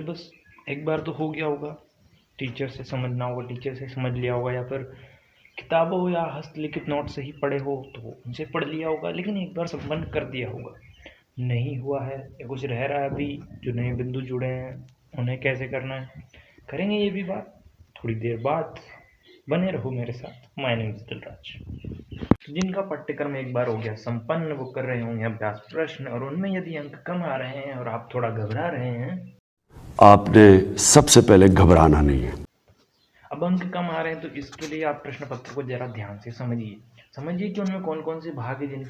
Syllabus एक बार तो हो गया होगा, टीचर से समझना होगा, टीचर से समझ लिया होगा, या फिर किताबों या हस्तलिखित नोट से ही पढ़े हो तो उनसे पढ़ लिया होगा, लेकिन एक बार संपन्न कर दिया होगा। नहीं हुआ है या कुछ रह रहा है अभी, जो नए बिंदु जुड़े हैं उन्हें कैसे करना है, करेंगे ये भी बात थोड़ी देर बाद। बने रहो मेरे साथ। My name is Dilraj. तो जिनका पाठ्यक्रम एक बार हो गया संपन्न, वो कर रहे होंगे अभ्यास प्रश्न, और उनमें यदि अंक कम आ रहे हैं और आप थोड़ा घबरा रहे हैं, आपने सबसे पहले घबराना नहीं है। अब अंक कम आ रहे हैं तो इसके लिए आप प्रश्न पत्र को जरा ध्यान से समझिए कि उनमें कौन कौन से भाग है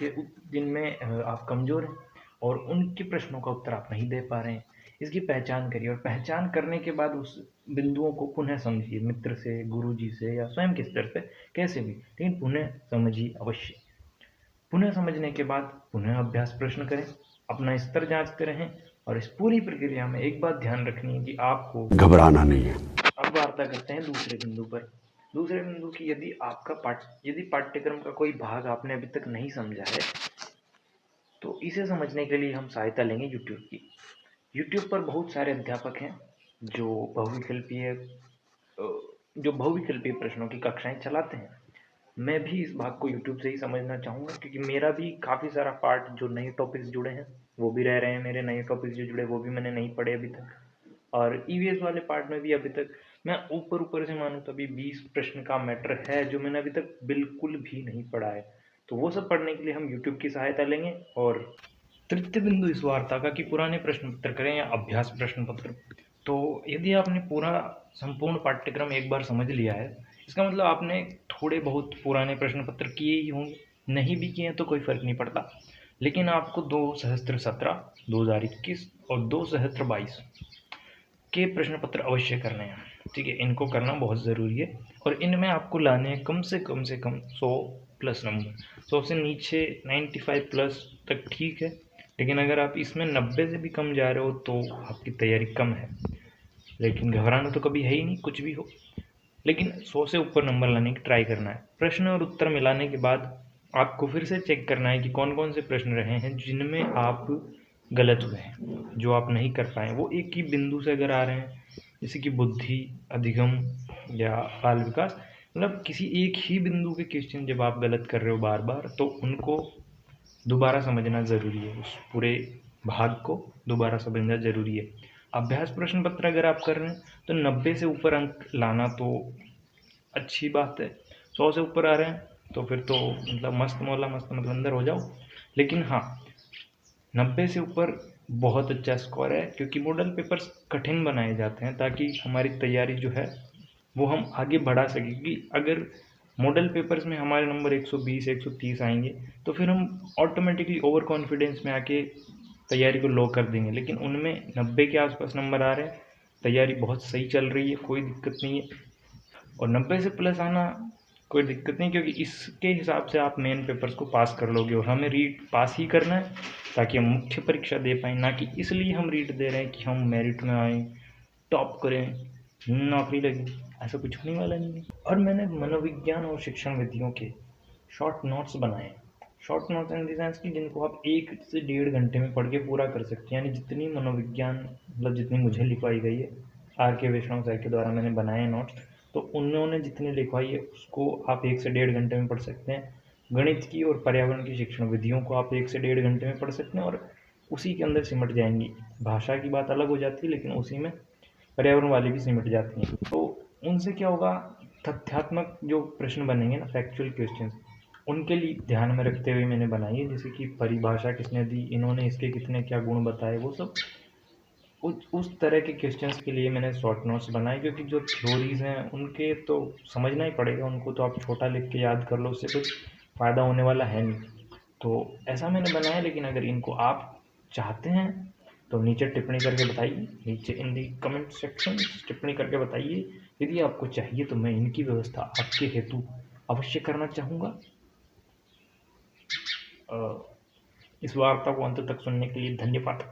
जिनमें आप कमजोर हैं और उनके प्रश्नों का उत्तर आप नहीं दे पा रहे हैं। इसकी पहचान करिए, और पहचान करने के बाद उस बिंदुओं को पुनः समझिए, मित्र से, गुरु जी से, या स्वयं के स्तर से, कैसे भी, लेकिन पुनः समझिए अवश्य। पुनः समझने के बाद पुनः अभ्यास प्रश्न करें, अपना स्तर जांचते रहें, और इस पूरी प्रक्रिया में एक बात ध्यान रखनी है कि आपको घबराना नहीं है। अब वार्ता करते हैं दूसरे बिंदु पर। दूसरे बिंदु की यदि पाठ्यक्रम का कोई भाग आपने अभी तक नहीं समझा है, तो इसे समझने के लिए हम सहायता लेंगे यूट्यूब की। यूट्यूब पर बहुत सारे अध्यापक हैं जो बहुविकल्पीय प्रश्नों की कक्षाएं चलाते हैं। मैं भी इस भाग को यूट्यूब से ही समझना चाहूँगा, क्योंकि मेरा भी काफ़ी सारा पार्ट जो नए टॉपिक्स जुड़े हैं वो भी रह रहे हैं, मेरे नए टॉपिक्स जो जुड़े वो भी मैंने नहीं पढ़े अभी तक, और ईवीएस वाले पार्ट में भी अभी तक मैं ऊपर से मानूँ तो अभी 20 प्रश्न का मैटर है जो मैंने अभी तक बिल्कुल भी नहीं पढ़ा है। तो वो सब पढ़ने के लिए हम यूट्यूब की सहायता लेंगे। और तृतीय बिंदु इस वार्ता का कि पुराने प्रश्न पत्र करें या अभ्यास प्रश्न पत्र। तो यदि आपने पूरा संपूर्ण पाठ्यक्रम एक बार समझ लिया है, इसका मतलब आपने थोड़े बहुत पुराने प्रश्न पत्र किए ही होंगे। नहीं भी किए तो कोई फर्क नहीं पड़ता, लेकिन आपको 2017, 2021 और 2022 के प्रश्न पत्र अवश्य करने हैं। ठीक है, इनको करना बहुत ज़रूरी है, और इनमें आपको लाने हैं कम से कम 100 प्लस नंबर। 100 से नीचे 95 प्लस तक ठीक है, लेकिन अगर आप इसमें 90 से भी कम जा रहे हो तो आपकी तैयारी कम है। लेकिन घबराना तो कभी है ही नहीं, कुछ भी हो, लेकिन 100 से ऊपर नंबर लाने की ट्राई करना है। प्रश्न और उत्तर मिलाने के बाद आपको फिर से चेक करना है कि कौन कौन से प्रश्न रहे हैं जिनमें आप गलत हुए हैं, जो आप नहीं कर पाए। वो एक ही बिंदु से अगर आ रहे हैं, जैसे कि बुद्धि, अधिगम या बाल विकास, मतलब किसी एक ही बिंदु के क्वेश्चन जब आप गलत कर रहे हो बार बार, तो उनको दोबारा समझना ज़रूरी है, उस पूरे भाग को दोबारा समझना ज़रूरी है। अभ्यास प्रश्न पत्र अगर आप कर रहे हैं तो 90 से ऊपर अंक लाना तो अच्छी बात है। 100 से ऊपर आ रहे हैं तो फिर तो मतलब मस्त मौला मस्त, मतलब अंदर हो जाओ। लेकिन हाँ, 90 से ऊपर बहुत अच्छा स्कोर है, क्योंकि मॉडल पेपर्स कठिन बनाए जाते हैं ताकि हमारी तैयारी जो है वो हम आगे बढ़ा सकें। क्योंकि अगर मॉडल पेपर्स में हमारे नंबर 120 130 आएंगे तो फिर हम ऑटोमेटिकली ओवर कॉन्फिडेंस में आके तैयारी को लो कर देंगे, लेकिन उनमें 90 के आसपास नंबर आ रहे हैं, तैयारी बहुत सही चल रही है, कोई दिक्कत नहीं है। और 90 से प्लस आना कोई दिक्कत नहीं, क्योंकि इसके हिसाब से आप मेन पेपर्स को पास कर लोगे, और हमें रीट पास ही करना है ताकि हम मुख्य परीक्षा दे पाएँ, ना कि इसलिए हम रीट दे रहे हैं कि हम मेरिट में आएँ, टॉप करें, नौकरी लगे। ऐसा कुछ होने वाला नहीं है। और मैंने मनोविज्ञान और शिक्षण विधियों के शॉर्ट नोट्स बनाए हैं। Short notes in the sense कि जिनको आप 1 से 1.5 घंटे में पढ़ के पूरा कर सकते हैं। यानी जितनी मनोविज्ञान, मतलब जितनी मुझे लिखवाई गई है, आर के वैष्णव सर के द्वारा मैंने बनाए हैं नोट्स, तो उन्होंने जितनी लिखवाई है उसको आप 1 से 1.5 घंटे में पढ़ सकते हैं। गणित की और पर्यावरण की शिक्षण विधियों को आप 1 से 1.5 घंटे में पढ़ सकते हैं, और उसी के अंदर सिमट जाएंगी। भाषा की बात अलग हो जाती है, लेकिन उसी में पर्यावरण वाली भी सिमट जाती हैं। तो उनसे क्या होगा, तथ्यात्मक जो प्रश्न बनेंगे ना, फैक्चुअल क्वेश्चन, उनके लिए ध्यान में रखते हुए मैंने बनाई है। जैसे कि परिभाषा किसने दी, इन्होंने इसके कितने क्या गुण बताए, वो सब उस तरह के क्वेश्चंस के लिए मैंने शॉर्ट नोट्स बनाए। क्योंकि जो थ्योरीज हैं उनके तो समझना ही पड़ेगा, उनको तो आप छोटा लिख के याद कर लो, उससे कुछ फ़ायदा होने वाला है नहीं। तो ऐसा मैंने बनाया, लेकिन अगर इनको आप चाहते हैं तो नीचे टिप्पणी करके बताइए, नीचे इन दी कमेंट सेक्शन टिप्पणी करके बताइए। यदि आपको चाहिए तो मैं इनकी व्यवस्था आपके हेतु अवश्य करना चाहूँगा। इस वार्ता को अंत तक सुनने के लिए धन्यवाद।